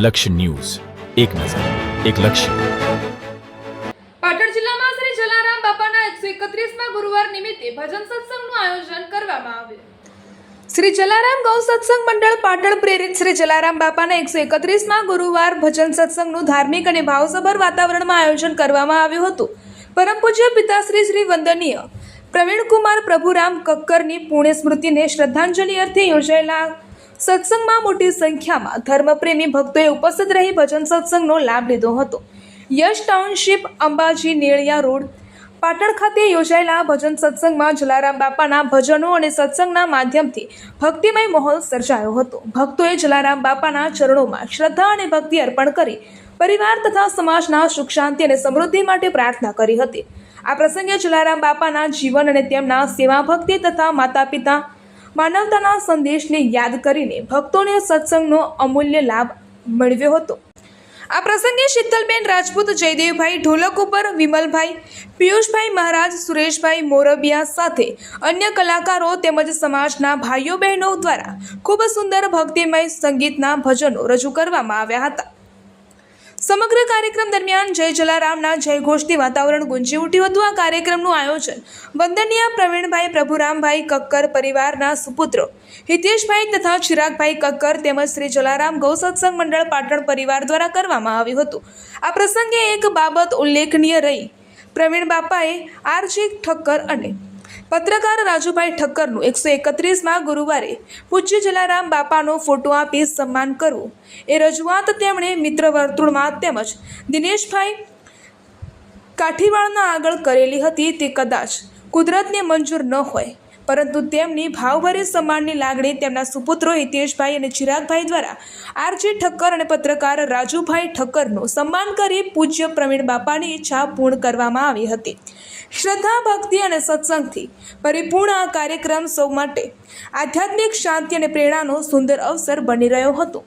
લક્ષ્ય ન્યૂઝ, એક નજર, એક લક્ષ્ય. પાટણ જિલ્લામાં શ્રી જલારામ બાપાના 131મા ગુરુવાર નિમિત્તે ભજન સત્સંગનું આયોજન કરવામાં આવ્યું. શ્રી જલારામ ગૌ સત્સંગ મંડળ પાટણ પ્રેરિત શ્રી જલારામ બાપાના 131મા ગુરુવાર ભજન સત્સંગનું ધાર્મિક અને ભાવસભર વાતાવરણમાં આયોજન કરવામાં આવ્યું હતું. પરમ પૂજ્ય પિતાશ્રી શ્રી વંદનીય પ્રવીણકુમાર પ્રભુરામ કક્કરની પુણ્ય સ્મૃતિને શ્રદ્ધાંજલિ અર્થે યોજાયેલા સત્સંગમાં મોટી સંખ્યામાં ધર્મપ્રેમી ભક્તોએ ઉપસ્થિત રહી ભજન સત્સંગનો લાભ લીધો હતો. યશ ટાઉનશીપ અંબાજી નેળિયા રોડ પાટણ ખાતે યોજાયેલા ભજન સત્સંગમાં જલારામ બાપાના ભજનો અને સત્સંગના માધ્યમથી ભક્તિમય માહોલ સર્જાયો હતો. ભક્તોએ જલારામ બાપાના ચરણોમાં શ્રદ્ધા અને ભક્તિ અર્પણ કરી પરિવાર તથા સમાજના સુખ શાંતિ અને સમૃદ્ધિ માટે પ્રાર્થના કરી હતી. આ પ્રસંગે જલારામ બાપાના જીવન અને તેમના સેવા ભક્તિ તથા માતા પિતા માનવતાના સંદેશને યાદ કરીને ભક્તોને સત્સંગનો અમૂલ્ય લાભ મળ્યો હતો. આ પ્રસંગે શીતલબેન રાજપૂત, જયદેવભાઈ ઢોલક ઉપર, વિમલભાઈ, પિયુષભાઈ મહારાજ, સુરેશભાઈ મોરબિયા સાથે અન્ય કલાકારો તેમજ સમાજના ભાઈઓ બહેનો દ્વારા ખૂબ સુંદર ભક્તિમય સંગીતના ભજનો રજૂ કરવામાં આવ્યા હતા. સમગ્ર કાર્યક્રમ દરમિયાન જય જલારામના જયઘોષથી વાતાવરણ ગુંજી ઉઠ્યું હતું. આ કાર્યક્રમનું આયોજન વંદનીય પ્રવીણભાઈ પ્રભુરામભાઈ કક્કર પરિવારના સુપુત્રો હિતેશભાઈ તથા ચિરાગભાઈ કક્કર તેમજ શ્રી જલારામ ગૌ સત્સંગ મંડળ પાટણ પરિવાર દ્વારા કરવામાં આવ્યું હતું. આ પ્રસંગે એક બાબત ઉલ્લેખનીય રહી. પ્રવીણ બાપાએ આરજી ઠક્કર અને પત્રકાર રાજુભાઈ ઠક્કરનું 131મા ગુરુવારે પૂજ્ય જલારામ બાપાનો ફોટો આપી સન્માન કરવું એ રજૂઆત તેમણે મિત્ર વર્તુળમાં તેમજ દિનેશભાઈ કાઠીવાળના આગળ કરેલી હતી. તે કદાચ કુદરતને મંજૂર ન હોય, પરંતુ તેમની ભાવભરી સન્માનની લાગણી તેમના સુપુત્રો હિતેશભાઈ અને ચિરાગભાઈ દ્વારા આરજી ઠક્કર અને પત્રકાર રાજુભાઈ ઠક્કરનું સન્માન કરી પૂજ્ય પ્રવીણ બાપાની ઈચ્છા પૂર્ણ કરવામાં આવી હતી. શ્રદ્ધા, ભક્તિ અને સત્સંગથી પરિપૂર્ણ આ કાર્યક્રમ સૌ માટે આધ્યાત્મિક શાંતિ અને પ્રેરણાનો સુંદર અવસર બની રહ્યો હતો.